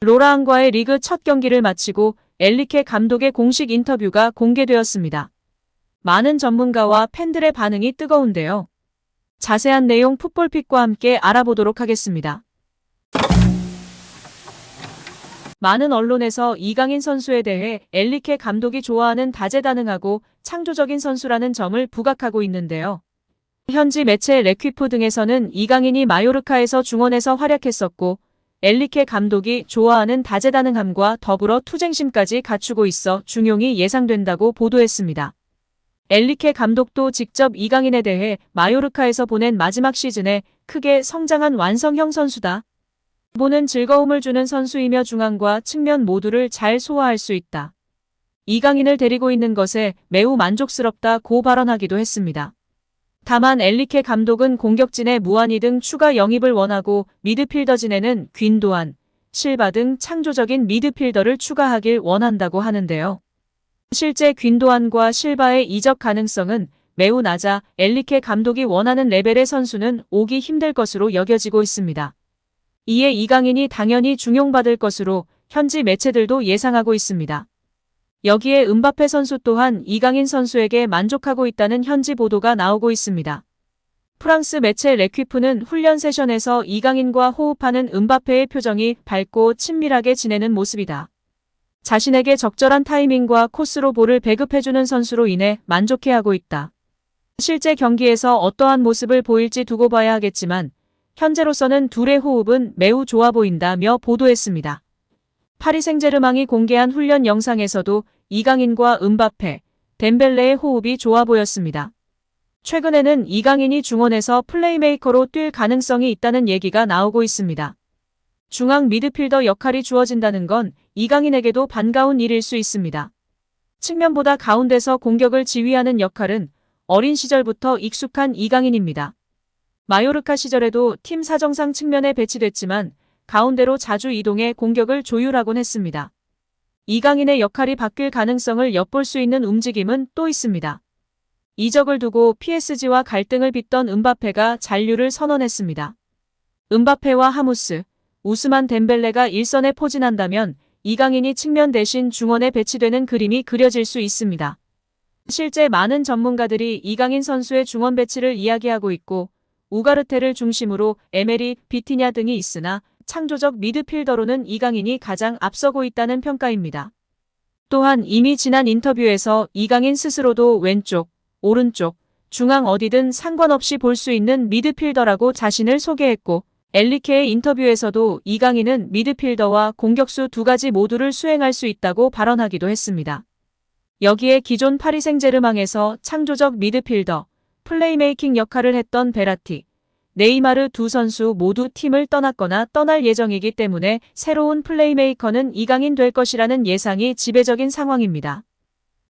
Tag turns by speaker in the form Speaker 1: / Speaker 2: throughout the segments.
Speaker 1: 로라앙과의 리그 첫 경기를 마치고 엔리케 감독의 공식 인터뷰가 공개되었습니다. 많은 전문가와 팬들의 반응이 뜨거운데요. 자세한 내용 풋볼픽과 함께 알아보도록 하겠습니다. 많은 언론에서 이강인 선수에 대해 엔리케 감독이 좋아하는 다재다능하고 창조적인 선수라는 점을 부각하고 있는데요. 현지 매체 레퀴프 등에서는 이강인이 마요르카에서 중원에서 활약했었고 엔리케 감독이 좋아하는 다재다능함과 더불어 투쟁심까지 갖추고 있어 중용이 예상된다고 보도했습니다. 엔리케 감독도 직접 이강인에 대해 마요르카에서 보낸 마지막 시즌에 크게 성장한 완성형 선수다. 보는 즐거움을 주는 선수이며 중앙과 측면 모두를 잘 소화할 수 있다. 이강인을 데리고 있는 것에 매우 만족스럽다고 발언하기도 했습니다. 다만 엔리케 감독은 공격진에 무한이 등 추가 영입을 원하고 미드필더진에는 귄도안, 실바 등 창조적인 미드필더를 추가하길 원한다고 하는데요. 실제 귄도안과 실바의 이적 가능성은 매우 낮아 엔리케 감독이 원하는 레벨의 선수는 오기 힘들 것으로 여겨지고 있습니다. 이에 이강인이 당연히 중용받을 것으로 현지 매체들도 예상하고 있습니다. 여기에 음바페 선수 또한 이강인 선수에게 만족하고 있다는 현지 보도가 나오고 있습니다. 프랑스 매체 레퀴프는 훈련 세션에서 이강인과 호흡하는 음바페의 표정이 밝고 친밀하게 지내는 모습이다. 자신에게 적절한 타이밍과 코스로 볼을 배급해주는 선수로 인해 만족해하고 있다. 실제 경기에서 어떠한 모습을 보일지 두고 봐야 하겠지만 현재로서는 둘의 호흡은 매우 좋아 보인다며 보도했습니다. 파리 생제르맹이 공개한 훈련 영상에서도 이강인과 음바페, 덴벨레의 호흡이 좋아 보였습니다. 최근에는 이강인이 중원에서 플레이메이커로 뛸 가능성이 있다는 얘기가 나오고 있습니다. 중앙 미드필더 역할이 주어진다는 건 이강인에게도 반가운 일일 수 있습니다. 측면보다 가운데서 공격을 지휘하는 역할은 어린 시절부터 익숙한 이강인입니다. 마요르카 시절에도 팀 사정상 측면에 배치됐지만 가운데로 자주 이동해 공격을 조율하곤 했습니다. 이강인의 역할이 바뀔 가능성을 엿볼 수 있는 움직임은 또 있습니다. 이적을 두고 PSG와 갈등을 빚던 음바페가 잔류를 선언했습니다. 음바페와 하무스, 우스만 덴벨레가 일선에 포진한다면 이강인이 측면 대신 중원에 배치되는 그림이 그려질 수 있습니다. 실제 많은 전문가들이 이강인 선수의 중원 배치를 이야기하고 있고 우가르테를 중심으로 에메리, 비티냐 등이 있으나 창조적 미드필더로는 이강인이 가장 앞서고 있다는 평가입니다. 또한 이미 지난 인터뷰에서 이강인 스스로도 왼쪽, 오른쪽, 중앙 어디든 상관없이 볼 수 있는 미드필더라고 자신을 소개했고 엔리케의 인터뷰에서도 이강인은 미드필더와 공격수 두 가지 모두를 수행할 수 있다고 발언하기도 했습니다. 여기에 기존 파리 생제르맹에서 창조적 미드필더, 플레이메이킹 역할을 했던 베라티, 네이마르 두 선수 모두 팀을 떠났거나 떠날 예정이기 때문에 새로운 플레이메이커는 이강인 될 것이라는 예상이 지배적인 상황입니다.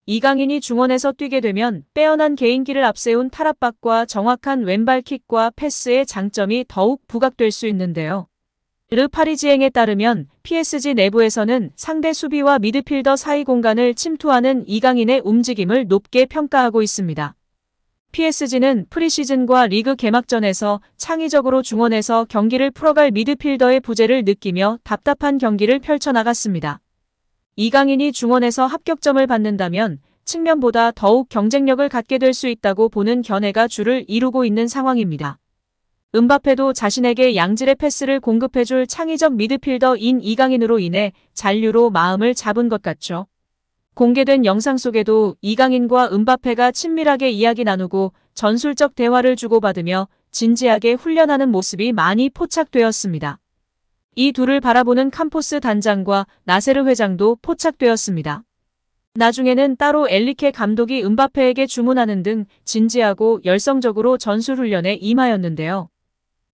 Speaker 1: 이강인이 중원에서 뛰게 되면 빼어난 개인기를 앞세운 탈압박과 정확한 왼발킥과 패스의 장점이 더욱 부각될 수 있는데요. 르 파리지앵에 따르면 PSG 내부에서는 상대 수비와 미드필더 사이 공간을 침투하는 이강인의 움직임을 높게 평가하고 있습니다. PSG는 프리시즌과 리그 개막전에서 창의적으로 중원에서 경기를 풀어갈 미드필더의 부재를 느끼며 답답한 경기를 펼쳐나갔습니다. 이강인이 중원에서 합격점을 받는다면 측면보다 더욱 경쟁력을 갖게 될 수 있다고 보는 견해가 주를 이루고 있는 상황입니다. 음바페도 자신에게 양질의 패스를 공급해줄 창의적 미드필더인 이강인으로 인해 잔류로 마음을 잡은 것 같죠. 공개된 영상 속에도 이강인과 음바페가 친밀하게 이야기 나누고 전술적 대화를 주고받으며 진지하게 훈련하는 모습이 많이 포착되었습니다. 이 둘을 바라보는 캄포스 단장과 나세르 회장도 포착되었습니다. 나중에는 따로 엔리케 감독이 음바페에게 주문하는 등 진지하고 열성적으로 전술훈련에 임하였는데요.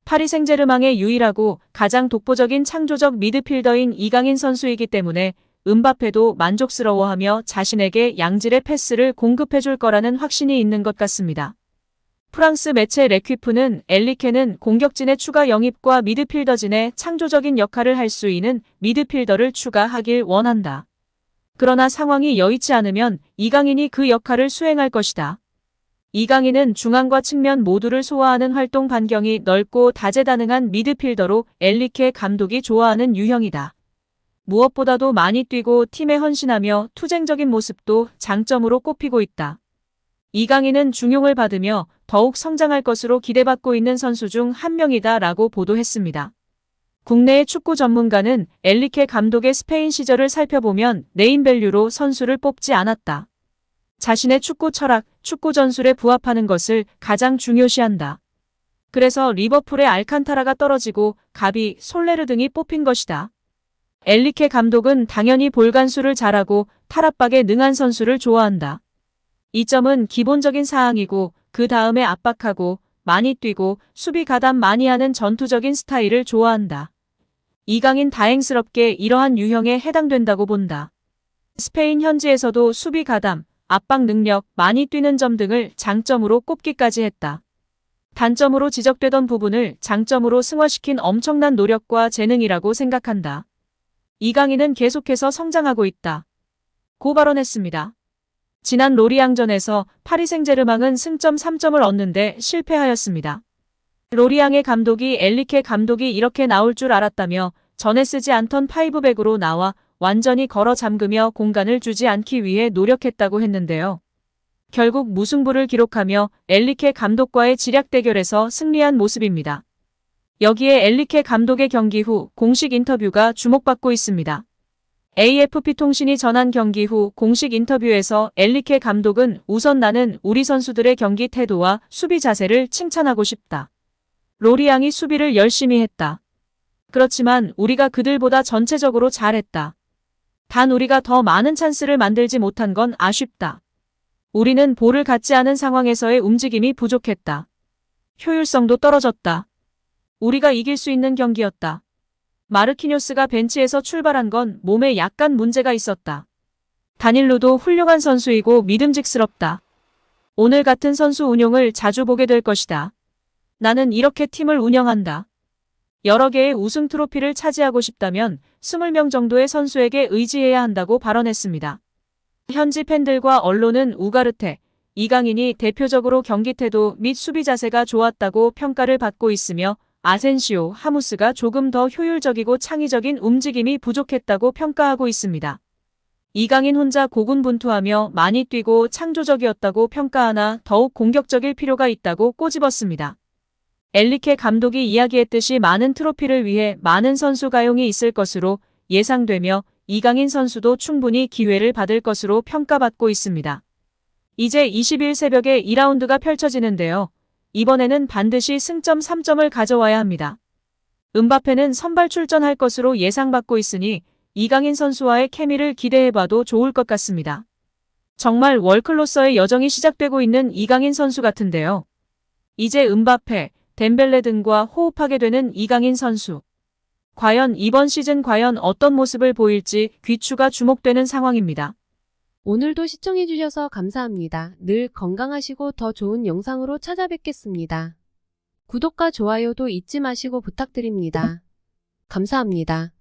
Speaker 1: 파리 생제르맹의 유일하고 가장 독보적인 창조적 미드필더인 이강인 선수이기 때문에 음바페도 만족스러워하며 자신에게 양질의 패스를 공급해줄 거라는 확신이 있는 것 같습니다. 프랑스 매체 레퀴프는 엔리케는 공격진의 추가 영입과 미드필더진의 창조적인 역할을 할 수 있는 미드필더를 추가하길 원한다. 그러나 상황이 여의치 않으면 이강인이 그 역할을 수행할 것이다. 이강인은 중앙과 측면 모두를 소화하는 활동 반경이 넓고 다재다능한 미드필더로 엔리케 감독이 좋아하는 유형이다. 무엇보다도 많이 뛰고 팀에 헌신하며 투쟁적인 모습도 장점으로 꼽히고 있다. 이강인은 중용을 받으며 더욱 성장할 것으로 기대받고 있는 선수 중 한 명이다라고 보도했습니다. 국내의 축구 전문가는 엘리케 감독의 스페인 시절을 살펴보면 네임밸류로 선수를 뽑지 않았다. 자신의 축구 철학, 축구 전술에 부합하는 것을 가장 중요시한다. 그래서 리버풀의 알칸타라가 떨어지고 가비, 솔레르 등이 뽑힌 것이다. 엘리케 감독은 당연히 볼간수를 잘하고 탈압박에 능한 선수를 좋아한다. 이 점은 기본적인 사항이고 그 다음에 압박하고 많이 뛰고 수비 가담 많이 하는 전투적인 스타일을 좋아한다. 이강인 다행스럽게 이러한 유형에 해당된다고 본다. 스페인 현지에서도 수비 가담, 압박 능력, 많이 뛰는 점 등을 장점으로 꼽기까지 했다. 단점으로 지적되던 부분을 장점으로 승화시킨 엄청난 노력과 재능이라고 생각한다. 이강인은 계속해서 성장하고 있다. 고 발언했습니다. 지난 로리앙전에서 파리 생제르맹은 승점 3점을 얻는데 실패하였습니다. 로리앙의 감독이 엘리케 감독이 이렇게 나올 줄 알았다며 전에 쓰지 않던 파이브백으로 나와 완전히 걸어 잠그며 공간을 주지 않기 위해 노력했다고 했는데요. 결국 무승부를 기록하며 엘리케 감독과의 지략 대결에서 승리한 모습입니다. 여기에 엘리케 감독의 경기 후 공식 인터뷰가 주목받고 있습니다. AFP 통신이 전한 경기 후 공식 인터뷰에서 엘리케 감독은 우선 나는 우리 선수들의 경기 태도와 수비 자세를 칭찬하고 싶다. 로리앙이 수비를 열심히 했다. 그렇지만 우리가 그들보다 전체적으로 잘했다. 단 우리가 더 많은 찬스를 만들지 못한 건 아쉽다. 우리는 볼을 갖지 않은 상황에서의 움직임이 부족했다. 효율성도 떨어졌다. 우리가 이길 수 있는 경기였다. 마르키뇨스가 벤치에서 출발한 건 몸에 약간 문제가 있었다. 다닐로도 훌륭한 선수이고 믿음직스럽다. 오늘 같은 선수 운용을 자주 보게 될 것이다. 나는 이렇게 팀을 운영한다. 여러 개의 우승 트로피를 차지하고 싶다면 20명 정도의 선수에게 의지해야 한다고 발언했습니다. 현지 팬들과 언론은 우가르테, 이강인이 대표적으로 경기 태도 및 수비 자세가 좋았다고 평가를 받고 있으며 아센시오, 하무스가 조금 더 효율적이고 창의적인 움직임이 부족했다고 평가하고 있습니다. 이강인 혼자 고군분투하며 많이 뛰고 창조적이었다고 평가하나 더욱 공격적일 필요가 있다고 꼬집었습니다. 엘리케 감독이 이야기했듯이 많은 트로피를 위해 많은 선수 가용이 있을 것으로 예상되며 이강인 선수도 충분히 기회를 받을 것으로 평가받고 있습니다. 이제 20일 새벽에 2라운드가 펼쳐지는데요. 이번에는 반드시 승점 3점을 가져와야 합니다. 음바페는 선발 출전할 것으로 예상받고 있으니 이강인 선수와의 케미를 기대해봐도 좋을 것 같습니다. 정말 월클로서의 여정이 시작되고 있는 이강인 선수 같은데요. 이제 음바페, 덴벨레 등과 호흡하게 되는 이강인 선수. 과연 이번 시즌 과연 어떤 모습을 보일지 귀추가 주목되는 상황입니다.
Speaker 2: 오늘도 시청해주셔서 감사합니다. 늘 건강하시고 더 좋은 영상으로 찾아뵙겠습니다. 구독과 좋아요도 잊지 마시고 부탁드립니다. 감사합니다.